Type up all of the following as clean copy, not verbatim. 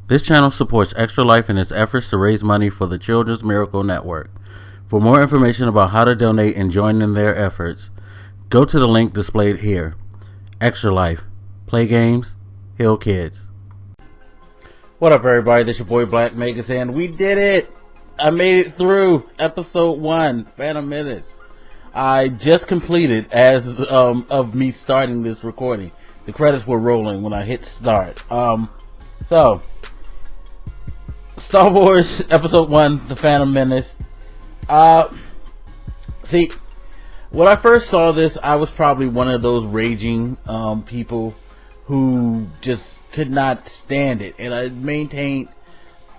This channel supports Extra Life in its efforts to raise money for the Children's Miracle Network. For more information about how to donate and join in their efforts, go to the link displayed here. Extra Life. Play games, heal kids. What up, everybody? This your boy Black Megas, and we did it! I made it through episode 1, Phantom Menace. I just completed, as of me starting this recording. The credits were rolling when I hit start. So, Star Wars Episode 1, The Phantom Menace. See, when I first saw this, I was probably one of those raging people who just could not stand it. And I maintained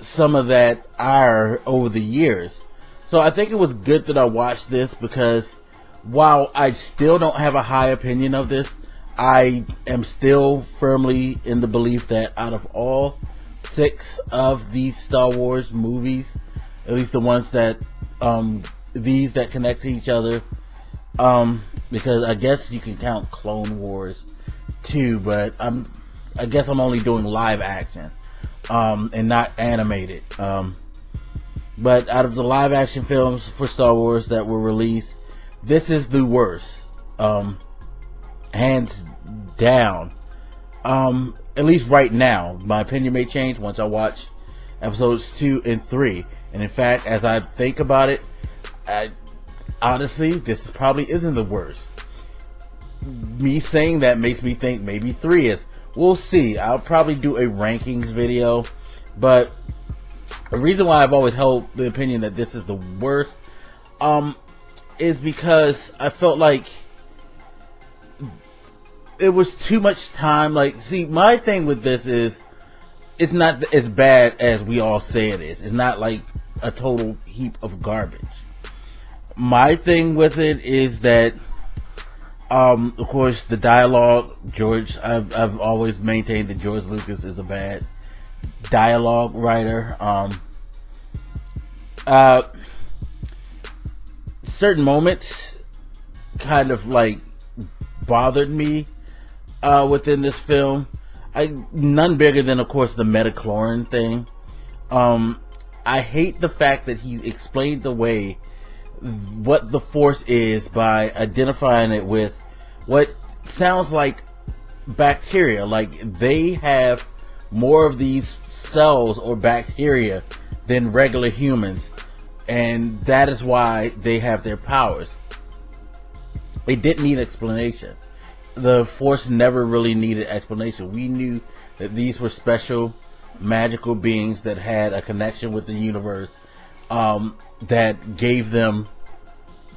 some of that ire over the years. So I think it was good that I watched this, because while I still don't have a high opinion of this, I am still firmly in the belief that out of all 6 of these Star Wars movies, at least the ones that these that connect to each other, because I guess you can count Clone Wars too, but I guess I'm only doing live action and not animated. But out of the live action films for Star Wars that were released, this is the worst, hands down. At least right now. My opinion may change once I watch episodes 2 and 3. And in fact, as I think about it, honestly, this probably isn't the worst. Me saying that makes me think maybe 3 is. We'll see. I'll probably do a rankings video. But the reason why I've always held the opinion that this is the worst is because I felt like it was too much time. Like, see, my thing with this is, it's not as bad as we all say it is. It's not like a total heap of garbage. My thing with it is that, of course, the dialogue, I've always maintained that George Lucas is a bad dialogue writer. Certain moments kind of like bothered me within this film. None bigger than, of course, the metachlorine thing. I hate the fact that he explained away what the Force is by identifying it with what sounds like bacteria. Like, they have more of these cells or bacteria than regular humans, and that is why they have their powers. It didn't need explanation. The Force never really needed explanation. We knew that these were special magical beings that had a connection with the universe, that gave them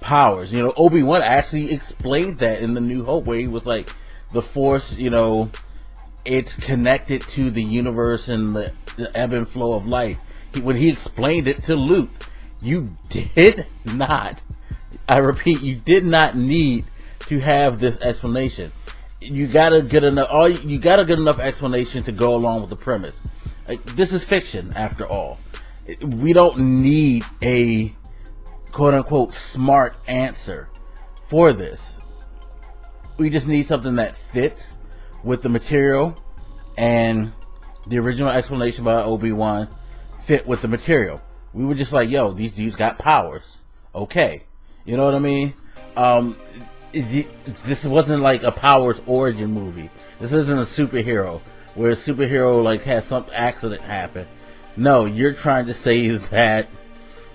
powers. You know, Obi-Wan actually explained that in The New Hope, where he was like, the Force, you know, it's connected to the universe and the ebb and flow of life. When he explained it to Luke, you did not, I repeat, you did not need to have this explanation. You got a good enough explanation to go along with the premise. Like, this is fiction, after all. We don't need a quote-unquote smart answer for this. We just need something that fits with the material, and the original explanation by Obi-Wan fit with the material. We were just like, yo, these dudes got powers. Okay. You know what I mean? This wasn't like a powers origin movie. This isn't a superhero where a superhero like has some accident happen. No, you're trying to say that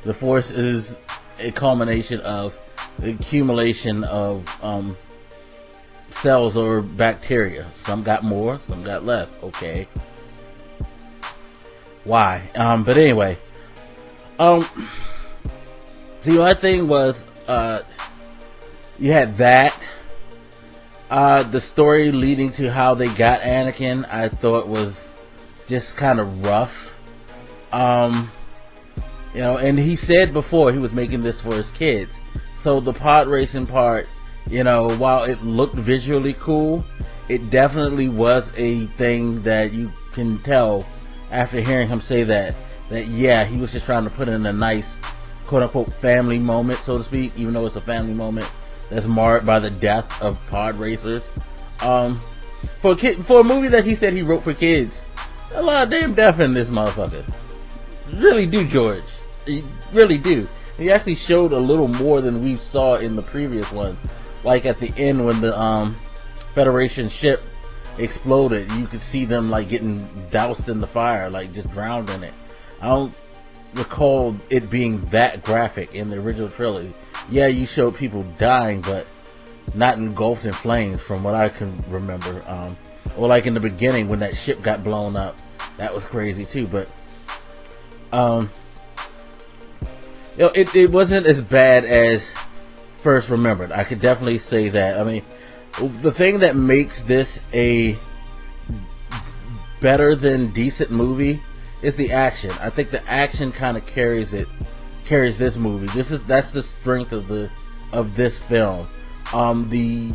the Force is a culmination of the accumulation of cells or bacteria. Some got more, some got less. Okay. Why? But anyway. See, my thing was, you had that. The story leading to how they got Anakin, I thought was just kind of rough. You know, and he said before he was making this for his kids. So the pod racing part, you know, while it looked visually cool, it definitely was a thing that you can tell after hearing him say that yeah, he was just trying to put in a nice quote-unquote family moment, so to speak, even though it's a family moment that's marred by the death of pod racers. For a movie that he said he wrote for kids, A lot of damn death in this motherfucker. Really do, George. You really do. He actually showed a little more than we saw in the previous one. Like at the end when the Federation ship exploded, you could see them like getting doused in the fire, like just drowned in it. I don't recall it being that graphic in the original trilogy. Yeah, you showed people dying, but not engulfed in flames from what I can remember. Or like in the beginning when that ship got blown up. That was crazy too, but you know, it wasn't as bad as first remembered. I could definitely say that. I mean, the thing that makes this a better than decent movie is the action. I think the action kind of carries this movie. That's the strength of this film. The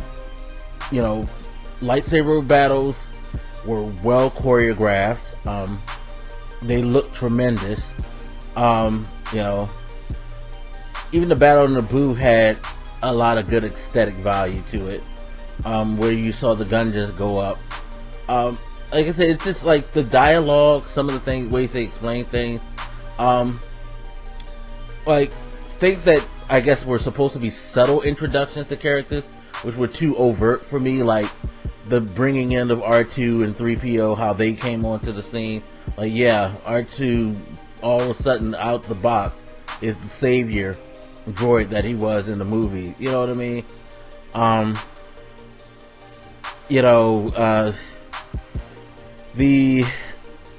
lightsaber battles were well choreographed. They looked tremendous. Even the battle in Naboo had a lot of good aesthetic value to it, where you saw the gun just go up. Like I said, it's just like the dialogue, some of the ways they explain things, like things that I guess were supposed to be subtle introductions to characters, which were too overt for me, like the bringing in of R2 and 3PO, how they came onto the scene. Like, yeah, R2 all of a sudden out the box is the savior droid that he was in the movie. You know what I mean? The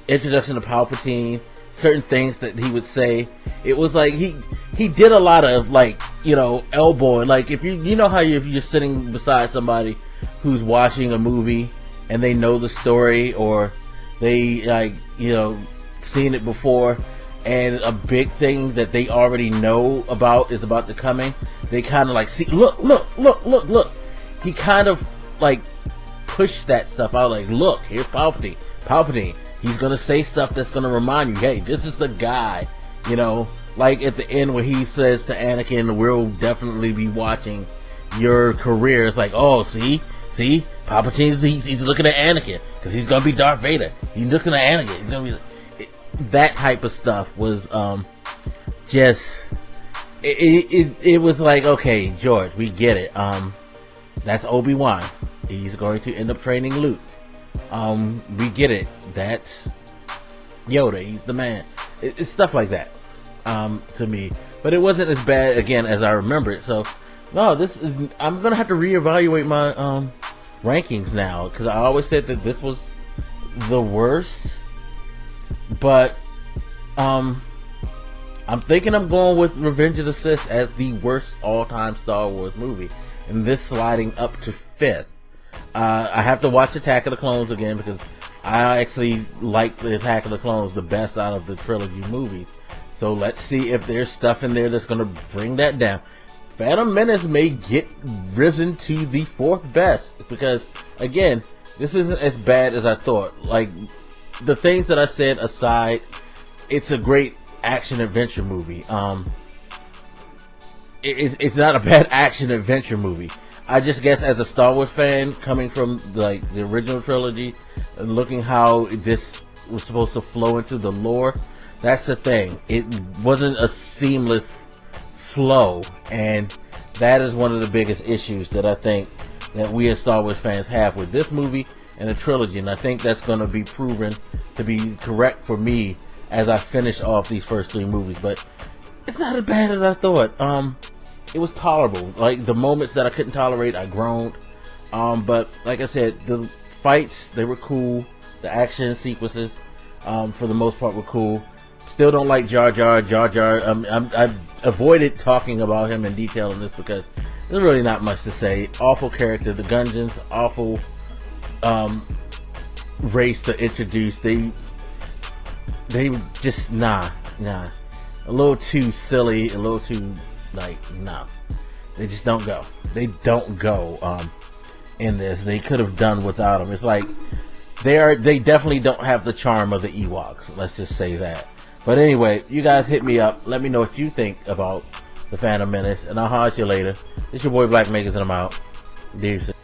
introduction of Palpatine, certain things that he would say, it was like he did a lot of like, elbowing. Like if you know how if you're sitting beside somebody who's watching a movie and they know the story, or they seen it before, and a big thing that they already know about is about to coming, they kind of like see, look. He kind of like pushed that stuff out, like, look, here's Palpatine. He's gonna say stuff that's gonna remind you, hey, this is the guy, like at the end where he says to Anakin, we'll definitely be watching your career. It's like, oh, see, Palpatine's he's looking at Anakin because he's gonna be Darth Vader. He's looking at Anakin. He's gonna be that type of stuff was just it was like, okay, George, we get it. That's Obi-Wan. He's going to end up training Luke. We get it. That's Yoda. He's the man. It's stuff like that to me, but it wasn't as bad again as I remember it. So no, I'm gonna have to reevaluate my rankings now, because I always said that this was the worst. But I'm thinking I'm going with Revenge of the Sith as the worst all-time Star Wars movie, and this sliding up to 5th. I have to watch Attack of the Clones again, because I actually like the Attack of the Clones the best out of the trilogy movies. So let's see if there's stuff in there that's going to bring that down. Phantom Menace may get risen to the 4th best, because again, this isn't as bad as I thought. Like, the things that I said aside, it's a great action adventure movie. It's not a bad action adventure movie. I just guess as a Star Wars fan, coming from like the original trilogy and looking how this was supposed to flow into the lore, that's the thing. It wasn't a seamless flow, and that is one of the biggest issues that I think that we as Star Wars fans have with this movie and the trilogy, and I think that's going to be proven to be correct for me as I finish off these first 3 movies. But it's not as bad as I thought. It was tolerable. Like, the moments that I couldn't tolerate, I groaned. But like I said, the fights, they were cool. The action sequences, for the most part, were cool. Still don't like Jar Jar. I avoided talking about him in detail in this because there's really not much to say. Awful character. The Gungeons, awful race to introduce. They just nah. A little too silly, a little too nah. They just don't go. They don't go in this. They could have done without them. It's like they definitely don't have the charm of the Ewoks. Let's just say that. But anyway, you guys hit me up. Let me know what you think about the Phantom Menace, and I'll holler at you later. It's your boy Black Makers, and I'm out. Deuces.